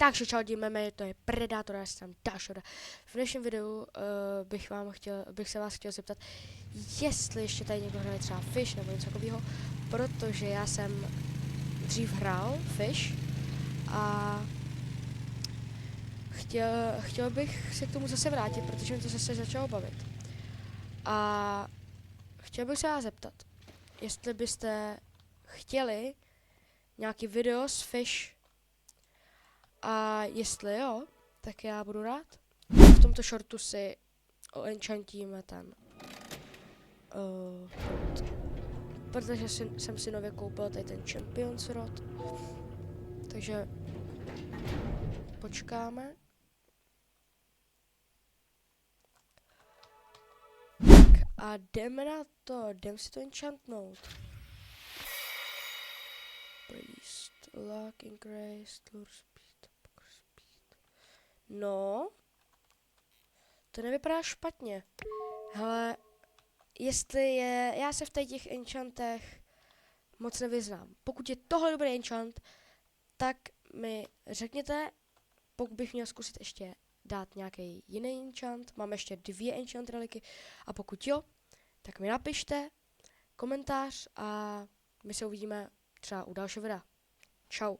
Takže čau, dímeme, to je Predator, já jsem Dašoda. V dnešním videu bych se vás chtěl zeptat, jestli ještě tady někdo hraje třeba Fish nebo něco takového, protože já jsem dřív hrál Fish a chtěl bych se k tomu zase vrátit, protože mě to zase začalo bavit. A chtěl bych se vás zeptat, jestli byste chtěli nějaký video z Fish, a jestli jo, tak já budu rád. V tomto shortu si enchantíme ten protože jsem si nově koupil tady ten Champions Rod. Takže počkáme. Tak a jdeme na to, jdem si to enchantnout. Priest, luck, increased, lure speed, poker speed. No, to nevypadá špatně. Hele, já se v těch enchantech moc nevyznám. Pokud je tohle dobrý enchant, tak mi řekněte, pokud bych měl zkusit ještě dát nějaký jiný enchant. Mám ještě 2 enchant reliky a pokud jo, tak mi napište komentář a my se uvidíme třeba u dalšího videa. Čau.